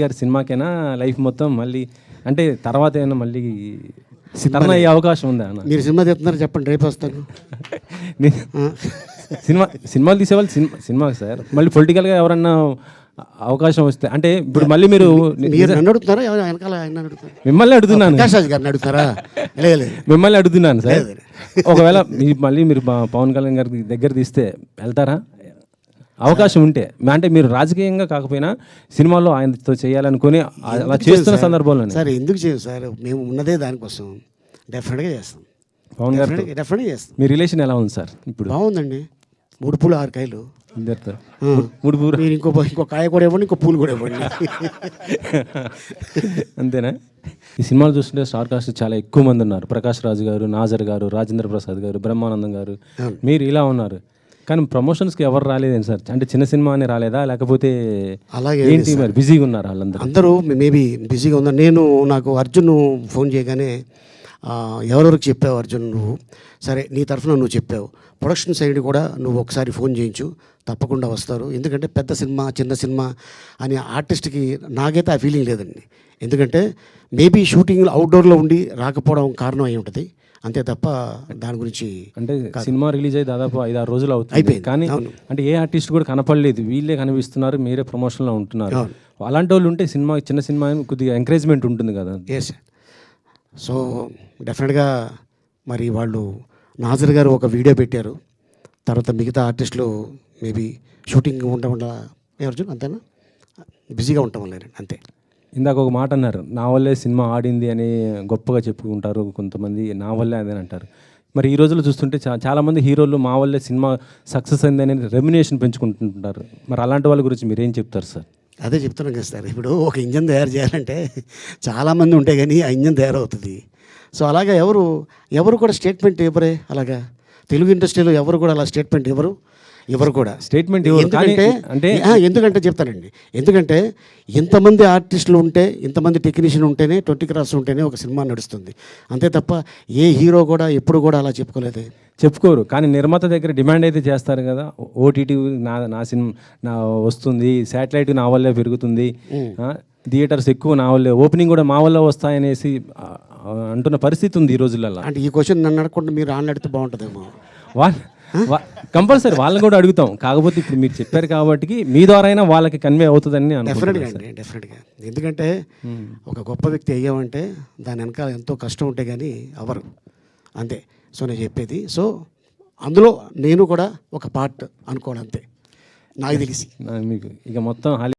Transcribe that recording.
గారి సినిమాకైనా లైఫ్ మొత్తం మళ్ళీ అంటే తర్వాత ఏమైనా మళ్ళీ టర్న్ అయ్యే అవకాశం ఉందా అన్న? మీరు సినిమా చెప్తున్నారు చెప్పండి, రేపు వస్తాను. సినిమాలు తీసేవాళ్ళు సినిమా సార్, మళ్ళీ పొలిటికల్గా ఎవరన్నా అవకాశం వస్తే అంటే ఇప్పుడు మళ్ళీ మీరు నన్ను అడుగుతున్నారా వెనకాల ఆయన అడుగుతారు? మిమ్మల్ని అడుగుతున్నాను. ప్రకాష్ రాజ్ గారిని అడుగుతారా? లేదు మిమ్మల్ని అడుగుతున్నాను సార్. ఒకవేళ మళ్ళీ మీరు పవన్ కళ్యాణ్ గారి దగ్గర తీస్తే వెళ్తారా? అవకాశం ఉంటే అంటే మీరు రాజకీయంగా కాకపోయినా సినిమాలో ఆయనతో చేయాలనుకుని అలా చేస్తున్న సందర్భంలో సార్ ఎందుకు చేయవు సార్, మేము ఉన్నదే దానికోసం. డెఫినెట్గా చేస్తాం, పవన్ గారు డెఫినెట్గా చేస్తాం. మీ రిలేషన్ ఎలా ఉంది సార్ ఇప్పుడు? బాగుందండి, 3 పూలు 6 కాయలు. ఇద్దరితో 3 పూలు, మీరు ఇంకో కాయ కూడా ఇవ్వండి, ఇంకో పూలు కూడా ఇవ్వండి. అంతేనా? ఈ సినిమాలు చూస్తుంటే స్టార్ కాస్ట్ చాలా ఎక్కువ మంది ఉన్నారు. ప్రకాష్ రాజ్ గారు, నాజర్ గారు, రాజేంద్ర ప్రసాద్ గారు, బ్రహ్మానందం గారు, మీరు ఇలా ఉన్నారు. కానీ ప్రమోషన్స్కి ఎవరు రాలేదేంటి సార్? అంటే చిన్న సినిమా అని రాలేదా, లేకపోతే అలాగే ఏంటి మరి బిజీగా ఉన్నారు వాళ్ళందరూ? అందరూ మేబీ బిజీగా ఉన్నారు. నాకు అర్జున్ ఫోన్ చేయగానే ఎవరెవరికి చెప్పావు అర్జున్ నువ్వు, సరే నీ తరఫున నువ్వు చెప్పావు, ప్రొడక్షన్ సైడ్ కూడా నువ్వు ఒకసారి ఫోన్ చేయించు, తప్పకుండా వస్తారు. ఎందుకంటే పెద్ద సినిమా చిన్న సినిమా అని ఆర్టిస్ట్కి నాకైతే ఆ ఫీలింగ్ లేదండి. ఎందుకంటే మేబీ షూటింగ్ అవుట్డోర్లో ఉండి రాకపోవడం కారణం అయి ఉంటుంది, అంతే తప్ప దాని గురించి. అంటే సినిమా రిలీజ్ అయ్యి దాదాపు 5-6 రోజులు అవుతుంది, కానీ అంటే ఏ ఆర్టిస్ట్ కూడా కనపడలేదు, వీళ్ళే కనిపిస్తున్నారు, మీరే ప్రమోషన్లో ఉంటున్నారు. అలాంటి వాళ్ళు ఉంటే సినిమా చిన్న సినిమా కొద్దిగా ఎంకరేజ్మెంట్ ఉంటుంది కదా. ఎస్, సో డెఫినెట్గా మరి వాళ్ళు నాజర్ గారు ఒక వీడియో పెట్టారు, తర్వాత మిగతా ఆర్టిస్టులు మేబీ షూటింగ్ ఉండడం వల్ల అర్జున్ అంతేనా బిజీగా ఉంటాం వల్ల అంతే. ఇందాక ఒక మాట అన్నారు, నా వల్లే సినిమా ఆడింది అని గొప్పగా చెప్పుకుంటారు కొంతమంది, నా వల్లే అదని అంటారు. మరి ఈ రోజుల్లో చూస్తుంటే చాలామంది హీరోలు మా వల్లే సినిమా సక్సెస్ అయింది అని రెమ్యునేషన్ పెంచుకుంటుంటారు. మరి అలాంటి వాళ్ళ గురించి మీరు ఏం చెప్తారు సార్? అదే చెప్తున్నాం కదా సార్, ఇప్పుడు ఒక ఇంజన్ తయారు చేయాలంటే చాలామంది ఉంటే కానీ ఆ ఇంజన్ తయారవుతుంది. సో అలాగా ఎవరు కూడా స్టేట్మెంట్ ఇవ్వరే, అలాగా తెలుగు ఇండస్ట్రీలో ఎవరు కూడా అలా స్టేట్మెంట్ ఎవరు కూడా స్టేట్మెంట్ ఎందుకంటే చెప్తానండి, ఎందుకంటే ఇంతమంది ఆర్టిస్టులు ఉంటే, ఇంతమంది టెక్నీషియన్ ఉంటేనే, 20 క్రాస్ ఉంటేనే ఒక సినిమా నడుస్తుంది, అంతే తప్ప ఏ హీరో కూడా ఎప్పుడు కూడా అలా చెప్పుకోరు. కానీ నిర్మాత దగ్గర డిమాండ్ అయితే చేస్తారు కదా, ఓటీటీ నా సినిమా నా వస్తుంది, శాటిలైట్ నా వల్లే పెరుగుతుంది, థియేటర్స్ ఎక్కువ నా వల్లే, ఓపెనింగ్ కూడా మా వల్ల వస్తాయనేసి అంటున్న పరిస్థితి ఉంది ఈ రోజులలో. అంటే ఈ క్వశ్చన్ నన్ను అడగకుండా మీరు అడిగితే బాగుంటుందేమో. కంపల్సరీ వాళ్ళని కూడా అడుగుతాం, కాకపోతే ఇప్పుడు మీరు చెప్పారు కాబట్టి మీ ద్వారా అయినా వాళ్ళకి కన్వే అవుతుందని. డెఫినెట్గా ఎందుకంటే ఒక గొప్ప వ్యక్తి అయ్యామంటే దాని వెనకాల ఎంతో కష్టం ఉంటే కానీ అవరు, అంతే. సో నేను చెప్పేది, సో అందులో నేను కూడా ఒక పార్ట్ అనుకోవడం, అంతే నాకు తెలిసి. మీకు ఇక మొత్తం